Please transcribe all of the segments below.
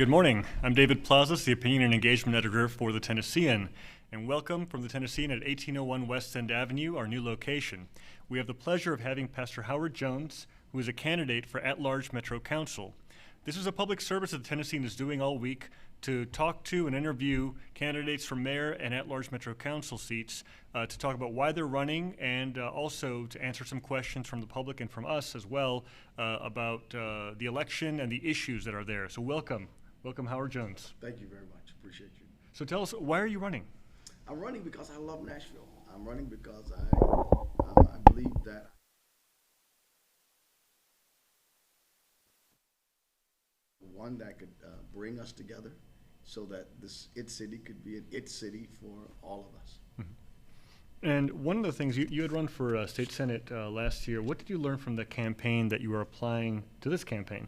Good morning. I'm David Plazas, the Opinion and Engagement Editor for the Tennessean, and welcome from the Tennessean at 1801 West End Avenue, our new location. We have the pleasure of having Pastor Howard Jones, who is a candidate for at-large Metro Council. This is a public service that the Tennessean is doing all week to talk to and interview candidates for mayor and at-large Metro Council seats to talk about why they're running and also to answer some questions from the public and from us as well about the election and the issues that are there. So welcome. Welcome, Howard Jones. Thank you very much. Appreciate you. So tell us, why are you running? I'm running because I love Nashville. I'm running because I believe that one that could bring us together so that this it city could be an it city for all of us. Mm-hmm. And one of the things, you had run for state senate last year. What did you learn from the campaign that you were applying to this campaign?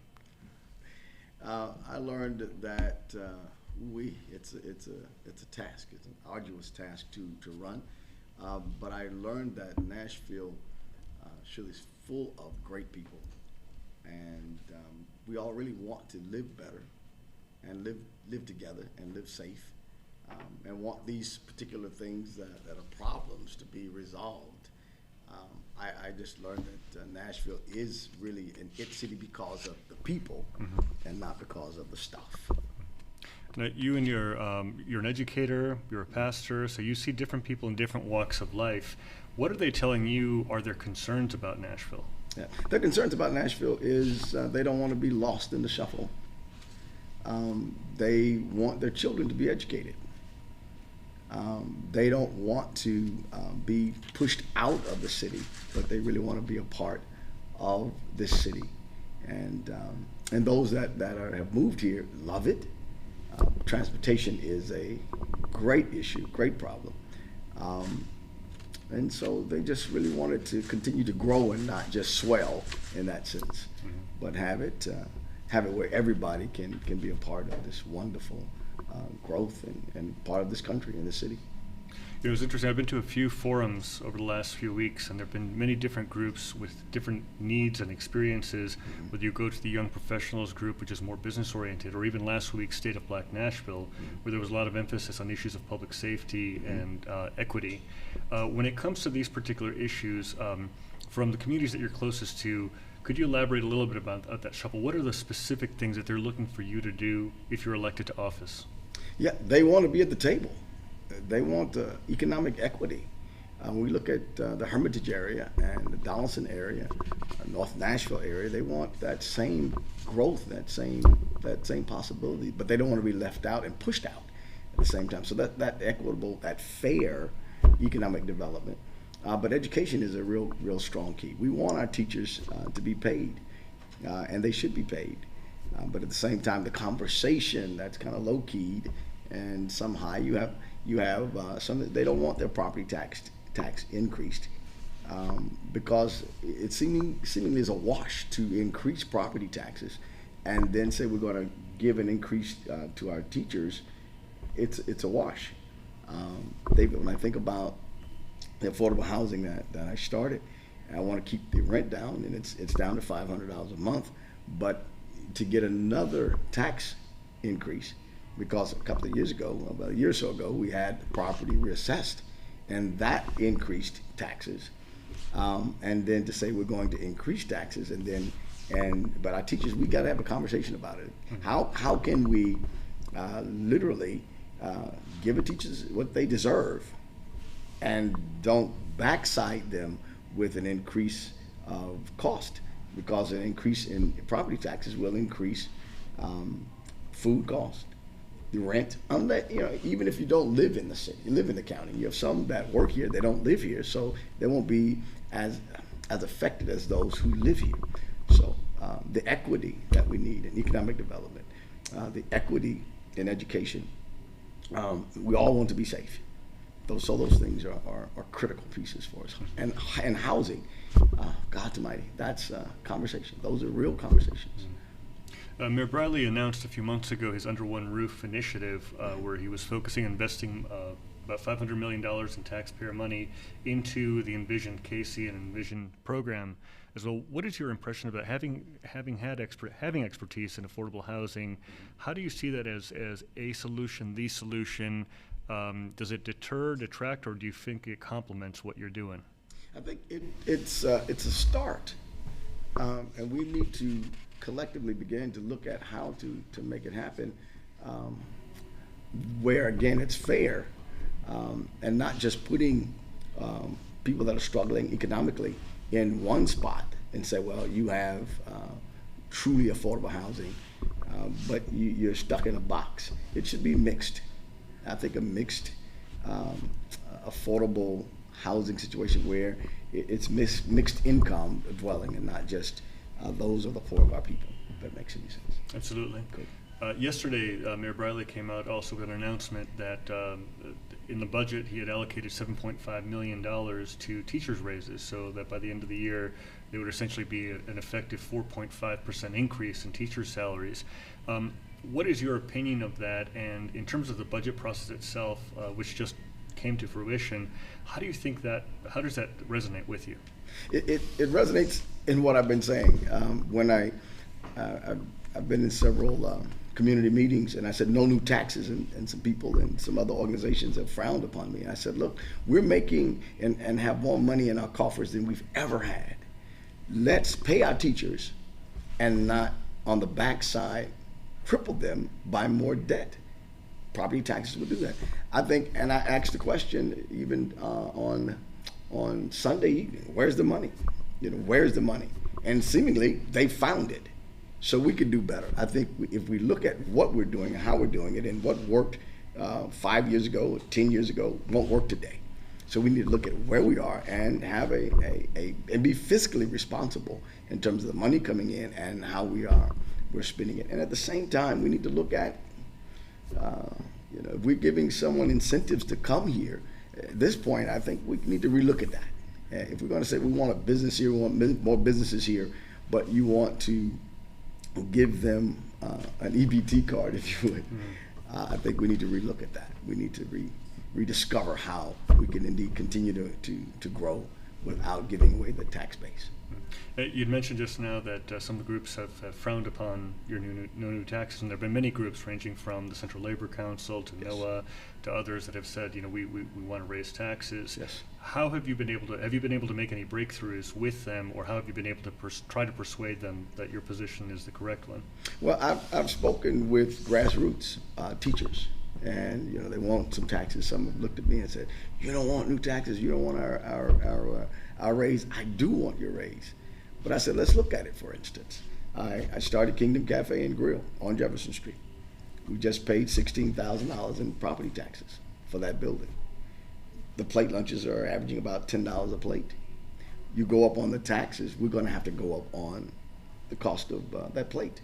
I learned that it's a task. It's an arduous task to run, but I learned that Nashville surely is full of great people, and we all really want to live better and live together and live safe, and want these particular things that are problems to be resolved. I just learned that Nashville is really an it city because of the people, mm-hmm. and not because of the stuff. Now, you and you're an educator, you're a pastor, so you see different people in different walks of life. What are they telling you are their concerns about Nashville? Yeah. Their concerns about Nashville is they don't want to be lost in the shuffle. They want their children to be educated. They don't want to be pushed out of the city, but they really want to be a part of this city. And those that have moved here love it. Transportation is a great issue, great problem. And so they just really wanted to continue to grow and not just swell in that sense, mm-hmm. but have it where everybody can be a part of this wonderful growth and part of this country and this city. It was interesting. I've been to a few forums over the last few weeks, and there have been many different groups with different needs and experiences, mm-hmm. whether you go to the Young Professionals group, which is more business-oriented, or even last week's State of Black Nashville, mm-hmm. where there was a lot of emphasis on issues of public safety, mm-hmm. and equity. When it comes to these particular issues, from the communities that you're closest to, could you elaborate a little bit about that shuffle? What are the specific things that they're looking for you to do if you're elected to office? Yeah, they want to be at the table. They want economic equity. When we look at the Hermitage area and the Donaldson area, North Nashville area, they want that same growth, that same possibility, but they don't want to be left out and pushed out at the same time. So that equitable, that fair economic development. But education is a real strong key. We want our teachers to be paid, and they should be paid. But at the same time, the conversation that's kind of low-keyed and some high. You have some that they don't want their property tax increased because it seemingly is a wash to increase property taxes and then say we're going to give an increase to our teachers. It's a wash. David, when I think about the affordable housing that I started, I want to keep the rent down, and it's down to $500 a month, but to get another tax increase, because a couple of years ago, about a year or so ago, we had property reassessed, and that increased taxes. And then to say we're going to increase taxes, but our teachers, we got to have a conversation about it. Mm-hmm. How can we literally give the teachers what they deserve, and don't backside them with an increase of cost? Because an increase in property taxes will increase food cost, the rent. Even if you don't live in the city, you live in the county. You have some that work here, they don't live here, so they won't be as affected as those who live here. So the equity that we need in economic development, the equity in education, we all want to be safe. Those things are critical pieces for us. And housing, God Almighty, that's a conversation. Those are real conversations. Mayor Bradley announced a few months ago his Under One Roof initiative, where he was focusing on investing about $500 million in taxpayer money into the Envision Casey and Envision program as well. What is your impression about having expertise in affordable housing? How do you see that as a solution, the solution? Does it deter, detract, or do you think it complements what you're doing? I think it's a start, and we need to collectively begin to look at how to make it happen, where again it's fair, and not just putting people that are struggling economically in one spot and say, well, you have truly affordable housing, but you're stuck in a box. It should be mixed. I think a mixed affordable housing situation where it's mixed income dwelling and not just those are the poor of our people. If that makes any sense. Absolutely. Good. Yesterday, Mayor Briley came out also with an announcement that in the budget he had allocated $7.5 million to teachers' raises, so that by the end of the year there would essentially be an effective 4.5% increase in teachers' salaries. What is your opinion of that? And in terms of the budget process itself, which just came to fruition, how does that resonate with you? It resonates in what I've been saying. When I've been in several community meetings, and I said no new taxes, and some people and some other organizations have frowned upon me. I said, look, we're making and have more money in our coffers than we've ever had. Let's pay our teachers and not on the backside cripple them by more debt. Property taxes will do that. I think, and I asked the question even on Sunday evening, where's the money? Where's the money? And seemingly they found it. So we could do better. I think if we look at what we're doing and how we're doing it, and what worked 5 years ago, 10 years ago, won't work today. So we need to look at where we are and have and be fiscally responsible in terms of the money coming in and how we're spending it. And at the same time, we need to look at, if we're giving someone incentives to come here, at this point, I think we need to relook at that. If we're going to say we want a business here, we want more businesses here, but you want to give them an EBT card, if you would, I think we need to relook at that. We need to rediscover how we can indeed continue to grow without giving away the tax base. You'd mentioned just now that some of the groups have frowned upon your no new taxes, and there have been many groups ranging from the Central Labor Council to Yes. NOAA to others that have said, we want to raise taxes. Yes. How have you been able to make any breakthroughs with them, or how have you been able to try to persuade them that your position is the correct one? Well, I've spoken with grassroots teachers, and they want some taxes. Some have looked at me and said, "You don't want new taxes. You don't want our raise." I do want your raise, but I said, let's look at it. For instance, I started Kingdom Cafe and Grill on Jefferson Street. We just paid $16,000 in property taxes for that building. The plate lunches are averaging about $10 a plate. You go up on the taxes, we're going to have to go up on the cost of that plate.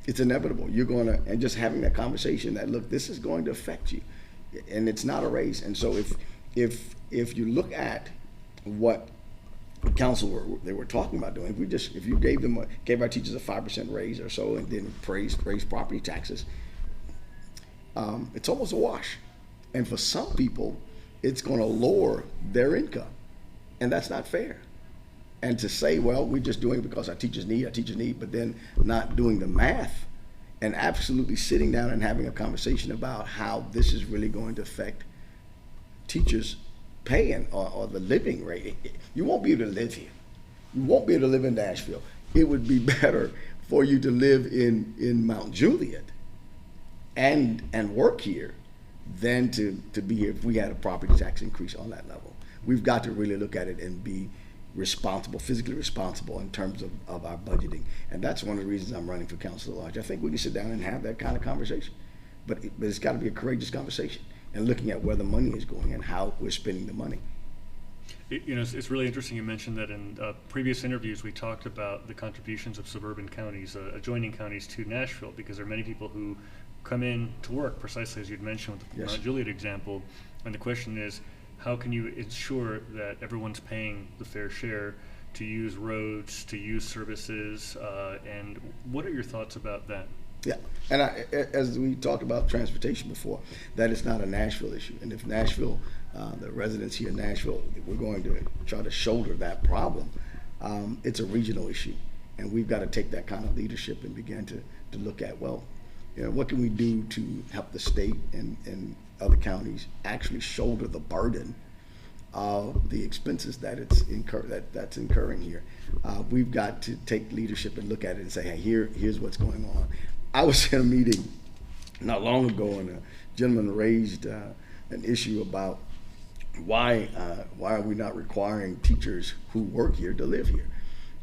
It's inevitable. You're going to, and just having that conversation that, look, this is going to affect you, and it's not a raise. And so if you look at what the council they were talking about doing, if you gave our teachers a 5% raise or so, and then raised property taxes, it's almost a wash. And for some people, it's going to lower their income, and that's not fair. And to say, well, we're just doing it because our teachers need, but then not doing the math and absolutely sitting down and having a conversation about how this is really going to affect teachers' pay or the living rate. You won't be able to live here. You won't be able to live in Nashville. It would be better for you to live in Mount Juliet and work here than to be here if we had a property tax increase on that level. We've got to really look at it and be responsible, physically responsible in terms of our budgeting. And that's one of the reasons I'm running for council at large. I think we can sit down and have that kind of conversation. But it's got to be a courageous conversation and looking at where the money is going and how we're spending the money. It's really interesting you mentioned that in previous interviews we talked about the contributions of suburban counties, adjoining counties to Nashville, because there are many people who come in to work precisely as you'd mentioned with the Yes. Mount Juliet example. And the question is, how can you ensure that everyone's paying the fair share to use roads, to use services, and what are your thoughts about that? Yeah, and as we talked about transportation before, that is not a Nashville issue. And if Nashville, the residents here in Nashville, we're going to try to shoulder that problem, it's a regional issue. And we've got to take that kind of leadership and begin to look at, well, what can we do to help the state and other counties actually shoulder the burden of the expenses that that's incurring here. We've got to take leadership and look at it and say, hey, here's what's going on. I was in a meeting not long ago, and a gentleman raised an issue about why are we not requiring teachers who work here to live here?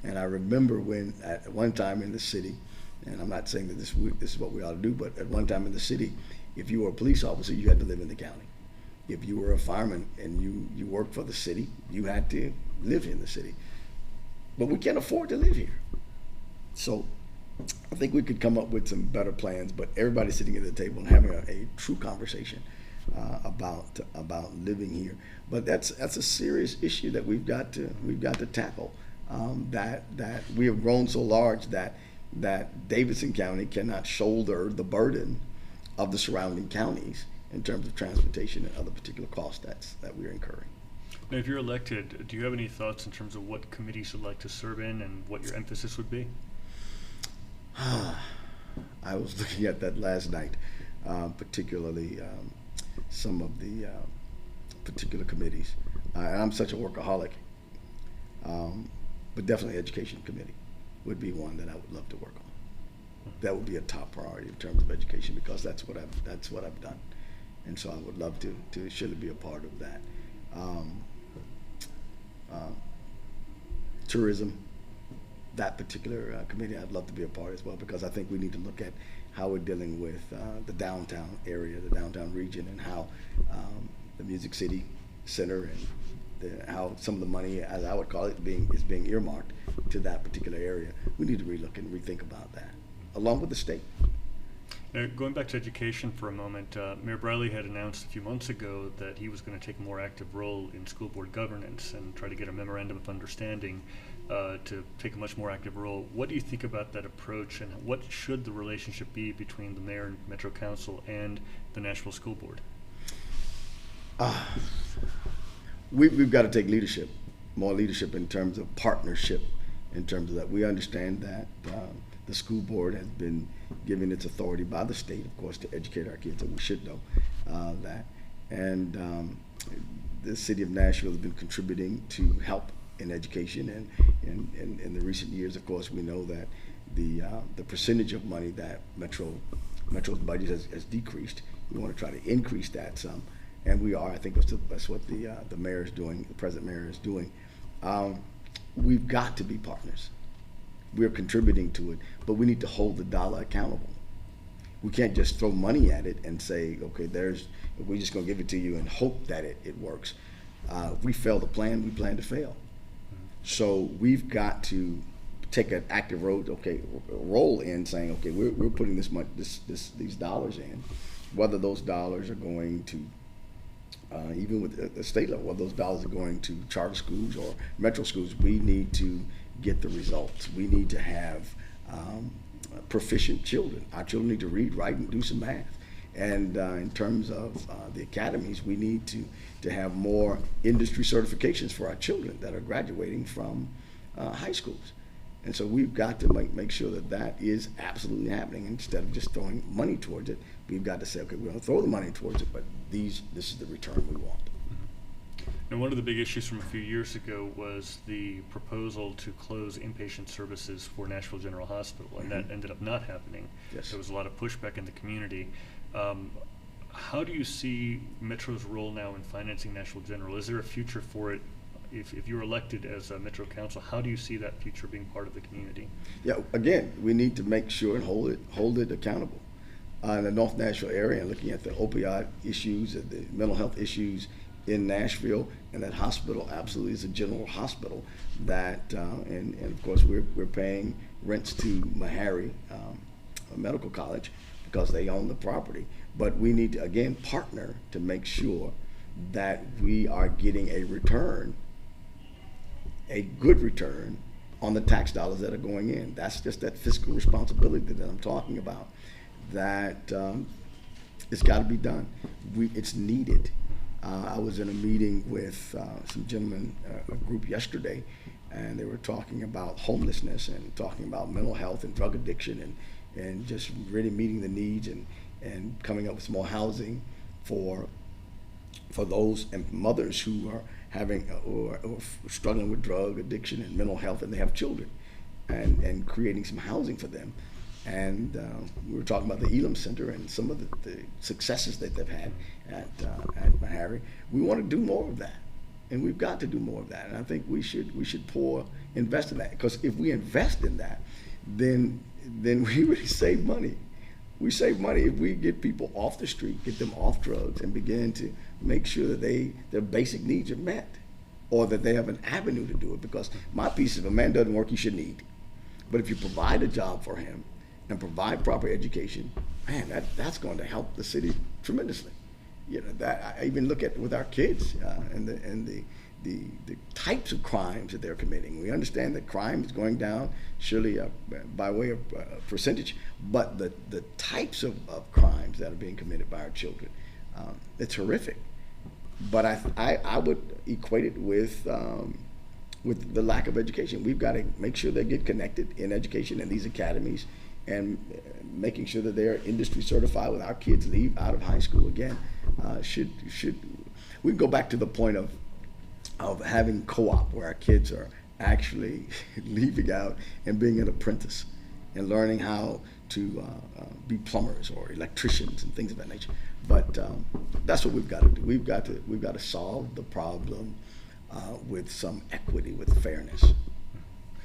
And I remember when at one time in the city, and I'm not saying that this is what we ought to do, but at one time in the city, if you were a police officer, you had to live in the county. If you were a fireman and you worked for the city, you had to live in the city. But we can't afford to live here. So I think we could come up with some better plans, but everybody sitting at the table and having a true conversation about living here. But that's a serious issue that we've got to tackle. That we have grown so large that Davidson County cannot shoulder the burden of the surrounding counties in terms of transportation and other particular costs that we're incurring. Now, if you're elected, do you have any thoughts in terms of what committees you'd like to serve in and what your emphasis would be? I was looking at that last night, particularly some of the particular committees. And I'm such a workaholic, but definitely Education Committee would be one that I would love to work on. That would be a top priority in terms of education, because that's what I've done, and so I would love to surely be a part of that. Tourism, that particular committee, I'd love to be a part as well, because I think we need to look at how we're dealing with the downtown area, the downtown region, and how the Music City Center and how some of the money, as I would call it, is being earmarked to that particular area. We need to relook and rethink about that, along with the state. Now, going back to education for a moment, Mayor Briley had announced a few months ago that he was going to take a more active role in school board governance and try to get a memorandum of understanding to take a much more active role. What do you think about that approach, and what should the relationship be between the mayor and Metro Council and the Nashville School Board? We've got to take leadership, more leadership in terms of partnership, in terms of that. We understand that the school board has been given its authority by the state, of course, to educate our kids, and we should know that. And the city of Nashville has been contributing to help in education, and in the recent years, of course, we know that the percentage of money that Metro's budget has decreased. We want to try to increase that some, and we are. I think that's what the mayor is doing, the present mayor is doing. We've got to be partners. We're contributing to it, but we need to hold the dollar accountable. We can't just throw money at it and say, okay, we're just going to give it to you and hope that it works. If we fail to plan, we plan to fail. So we've got to take an active role in saying, okay, we're putting these dollars in, whether those dollars are going to even with the state level, whether those dollars are going to charter schools or metro schools, we need to get the results. We need to have proficient children. Our children need to read, write, and do some math. And in terms of the academies, we need to have more industry certifications for our children that are graduating from high schools. And so we've got to make sure that is absolutely happening. Instead of just throwing money towards it, we've got to say, okay, we're going to throw the money towards it, but this is the return we want. And one of the big issues from a few years ago was the proposal to close inpatient services for Nashville General Hospital, and that ended up not happening. Yes. There was a lot of pushback in the community. How do you see Metro's role now in financing Nashville General? Is there a future for it? If you're elected as a Metro Council, how do you see that future being part of the community? Yeah, again, we need to make sure and hold it accountable. In the North Nashville area, and looking at the opioid issues and the mental health issues in Nashville, and that hospital absolutely is a general hospital that, and of course we're paying rents to Meharry Medical College because they own the property. But we need to, again, partner to make sure that we are getting a return, a good return on the tax dollars that are going in. That's just that fiscal responsibility that I'm talking about. That it's got to be done. It's needed. I was in a meeting with some gentlemen, a group yesterday, and they were talking about homelessness and talking about mental health and drug addiction and just really meeting the needs and coming up with more housing for those and mothers who are having or struggling with drug addiction and mental health, and they have children, and creating some housing for them. And we were talking about the Elam Center and some of the successes that they've had at Meharry. We want to do more of that, and we've got to do more of that. And I think we should invest in that, because if we invest in that, then we really save money. We save money if we get people off the street, get them off drugs, and begin to make sure that their basic needs are met, or that they have an avenue to do it. Because my piece is, if a man doesn't work, he shouldn't eat. But if you provide a job for him and provide proper education, man, that's going to help the city tremendously. You know, that I even look at with our kids and the types of crimes that they're committing. We understand that crime is going down, surely by way of percentage, but the types of crimes that are being committed by our children, it's horrific. But I would equate it with the lack of education. We've got to make sure they get connected in education in these academies, and making sure that they're industry certified when our kids leave out of high school. Again, we can go back to the point of having co-op, where our kids are actually leaving out and being an apprentice and learning how to be plumbers or electricians and things of that nature. But that's what we've got to do. We've got to solve the problem with some equity, with fairness,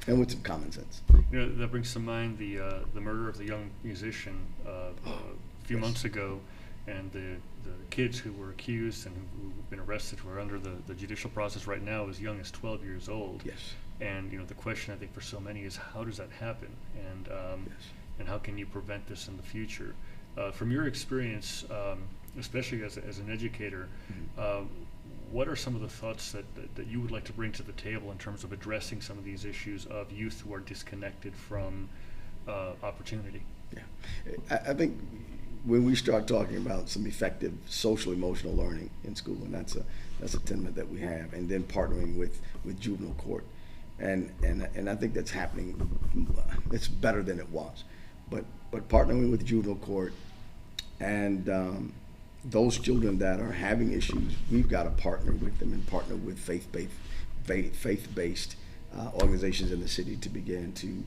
and with some common sense. You know, that brings to mind the murder of the young musician a few months ago, and the kids who were accused and who've been arrested, who are under the judicial process right now, as young as 12 years old. Yes. And you know, the question I think for so many is, how does that happen, and and how can you prevent this in the future? From your experience, especially as an educator, what are some of the thoughts that you would like to bring to the table in terms of addressing some of these issues of youth who are disconnected from opportunity? Yeah, I think when we start talking about some effective social emotional learning in school, and that's a tenet that we have, and then partnering with juvenile court, and I think that's happening. It's better than it was, but partnering with juvenile court and those children that are having issues, we've got to partner with them and partner with faith-based organizations in the city to begin to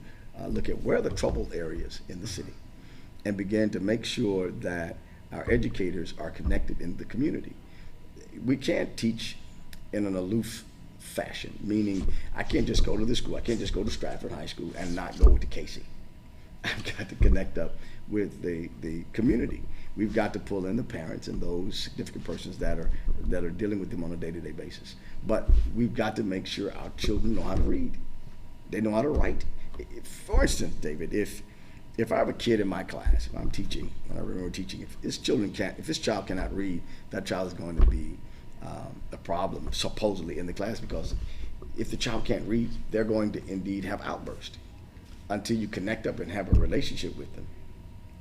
look at where are the troubled areas in the city, and begin to make sure that our educators are connected in the community. We can't teach in an aloof fashion, meaning I can't just go to the school. I can't just go to Stratford High School and not go to Casey. I've got to connect up with the community. We've got to pull in the parents and those significant persons that are dealing with them on a day-to-day basis. But we've got to make sure our children know how to read. They know how to write. For instance, David, if I have a kid in my class, if I'm teaching, when I remember teaching, if this child cannot read, that child is going to be a problem, supposedly, in the class, because if the child can't read, they're going to indeed have outbursts until you connect up and have a relationship with them.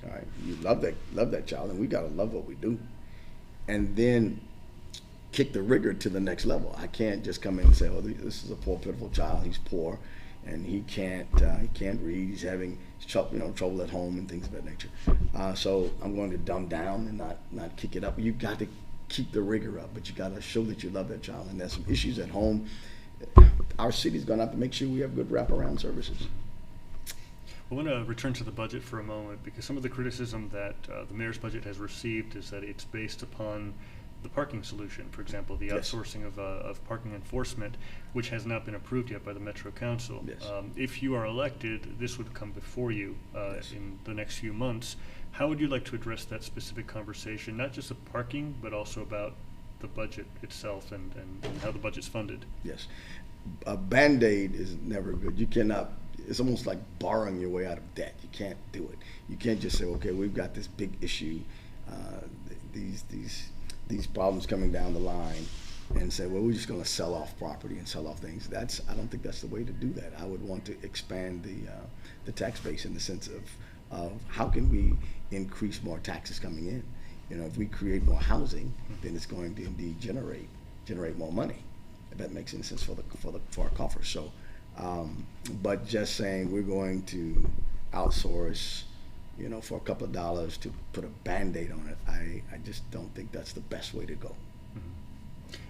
All right, you love that child, and we gotta love what we do, and then kick the rigor to the next level. I can't just come in and say, "Oh, this is a poor, pitiful child. He's poor, and he can't read. He's having trouble at home and things of that nature." So I'm going to dumb down and not kick it up. You've got to keep the rigor up, but you got to show that you love that child. And there's some issues at home. Our city's going to have to make sure we have good wraparound services. I want to return to the budget for a moment, because some of the criticism that the mayor's budget has received is that it's based upon the parking solution. For example, the outsourcing of parking enforcement, which has not been approved yet by the Metro Council. Yes. If you are elected, this would come before you in the next few months. How would you like to address that specific conversation, not just of parking, but also about the budget itself and how the budget's funded? Yes. A Band-Aid is never good. You cannot. It's almost like borrowing your way out of debt. You can't do it. You can't just say, okay, we've got this big issue, these problems coming down the line, and say, well, we're just going to sell off property and sell off things. I don't think that's the way to do that. I would want to expand the tax base in the sense of how can we increase more taxes coming in. You know, if we create more housing, then it's going to indeed generate more money. If that makes any sense for our coffers. So, but just saying we're going to outsource, you know, for a couple of dollars to put a Band-Aid on it, I just don't think that's the best way to go.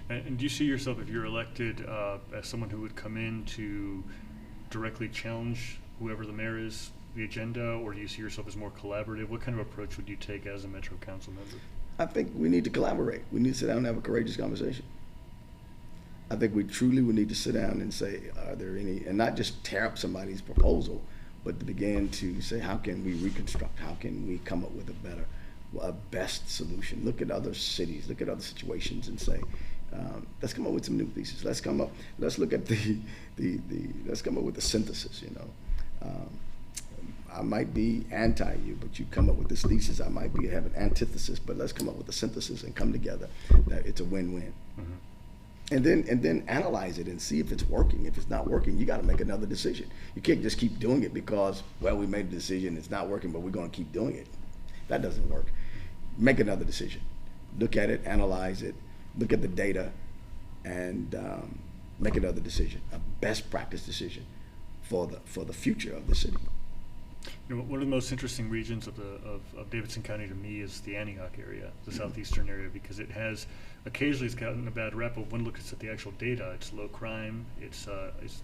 And do you see yourself, if you're elected, as someone who would come in to directly challenge whoever the mayor is, the agenda, or do you see yourself as more collaborative? What kind of approach would you take as a Metro Council member? I think we need to collaborate. We need to sit down and have a courageous conversation. I think we truly would need to sit down and say, are there any, and not just tear up somebody's proposal, but to begin to say, how can we reconstruct? How can we come up with a best solution? Look at other cities, look at other situations, and say, let's come up with some new pieces. Let's look at let's come up with the synthesis. You know, I might be anti you, but you come up with this thesis. I might have an antithesis, but let's come up with a synthesis and come together. That it's a win-win. Mm-hmm. And then analyze it and see if it's working. If it's not working, you got to make another decision. You can't just keep doing it because, well, we made a decision, it's not working, but we're going to keep doing it. That doesn't work. Make another decision. Look at it, analyze it, look at the data, and make another decision, a best practice decision for the future of the city. You know, one of the most interesting regions of Davidson County to me is the Antioch area, the southeastern area, because it has occasionally it's gotten a bad rap. But when one looks at the actual data, it's low crime. It's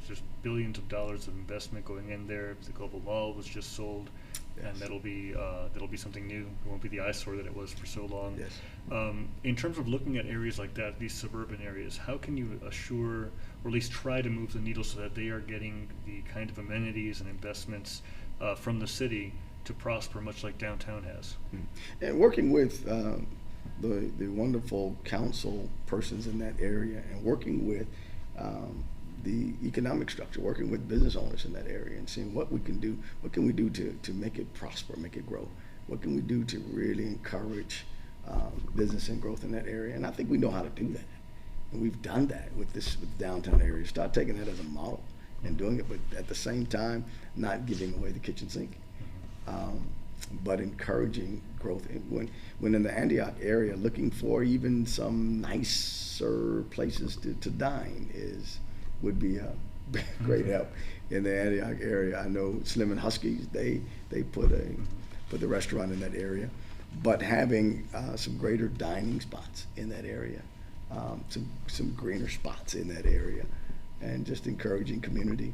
just billions of dollars of investment going in there. The Global Mall was just sold, yes. And that'll be something new. It won't be the eyesore that it was for so long. Yes. In terms of looking at areas like that, these suburban areas, how can you assure, or at least try to move the needle so that they are getting the kind of amenities and investments from the city to prosper, much like downtown has? And working with the wonderful council persons in that area, and working with the economic structure, working with business owners in that area, and seeing what we can do to make it prosper, make it grow. What can we do to really encourage business and growth in that area? And I think we know how to do that, and we've done that with downtown area. Start taking that as a model and doing it, but at the same time, not giving away the kitchen sink, but encouraging growth. And when in the Antioch area, looking for even some nicer places to dine would be a great help. In the Antioch area, I know Slim and Huskies, they put the restaurant in that area, but having some greater dining spots in that area, some greener spots in that area, and just encouraging community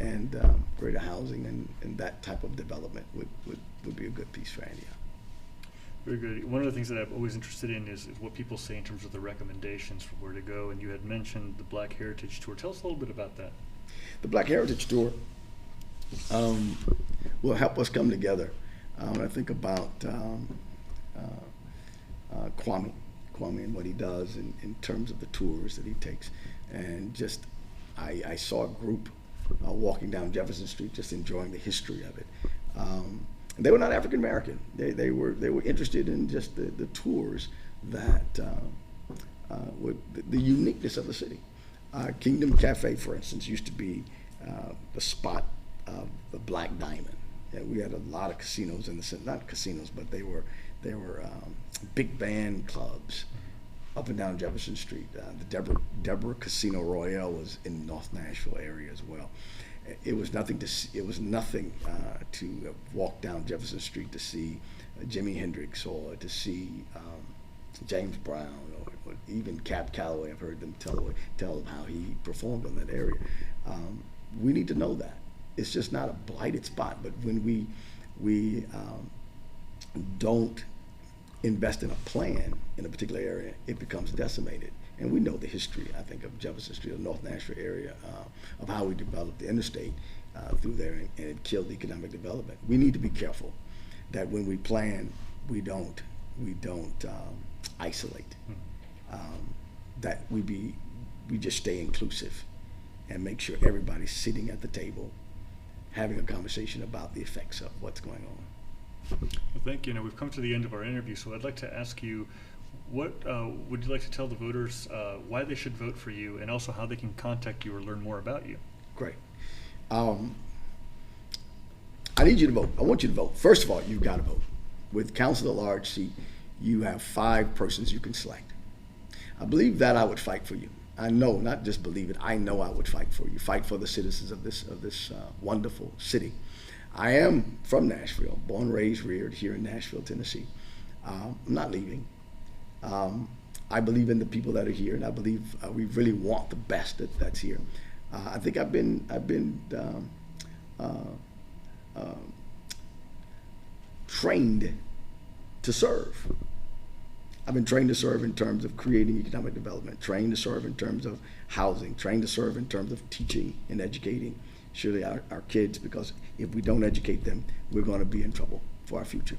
and greater housing and that type of development would be a good piece for Antioch. Very good. One of the things that I'm always interested in is what people say in terms of the recommendations for where to go, and you had mentioned the Black Heritage Tour. Tell us a little bit about that. The Black Heritage Tour will help us come together. When I think about Kwame and what he does in terms of the tours that he takes, and just I saw a group walking down Jefferson Street, just enjoying the history of it. They were not African American. They were interested in just the tours that with the uniqueness of the city. Kingdom Cafe, for instance, used to be the spot of the Black Diamond. And we had a lot of casinos in the city, not casinos, but they were big band clubs up and down Jefferson Street. The Deborah Casino Royale was in North Nashville area as well. It was nothing to walk down Jefferson Street to see Jimi Hendrix, or to see James Brown, or even Cab Calloway. I've heard them tell how he performed in that area. We need to know that. It's just not a blighted spot, but when we don't invest in a plan in a particular area, it becomes decimated. And we know the history, I think, of Jefferson Street, or North Nashville area, of how we developed the interstate through there, and it killed economic development. We need to be careful that when we plan, we don't isolate. That we just stay inclusive and make sure everybody's sitting at the table, having a conversation about the effects of what's going on. Well, thank you. Now, we've come to the end of our interview, so I'd like to ask you, What would you like to tell the voters why they should vote for you, and also how they can contact you or learn more about you? Great. I need you to vote. I want you to vote. First of all, you've got to vote. With council at large seat, you have 5 persons you can select. I believe that I would fight for you. I know, not just believe it, I know I would fight for you, fight for the citizens of this wonderful city. I am from Nashville, born, raised, reared here in Nashville, Tennessee. I'm not leaving. I believe in the people that are here, and I believe we really want the best that's here. I think I've been trained to serve. I've been trained to serve in terms of creating economic development, trained to serve in terms of housing, trained to serve in terms of teaching and educating surely our kids, because if we don't educate them, we're going to be in trouble for our future.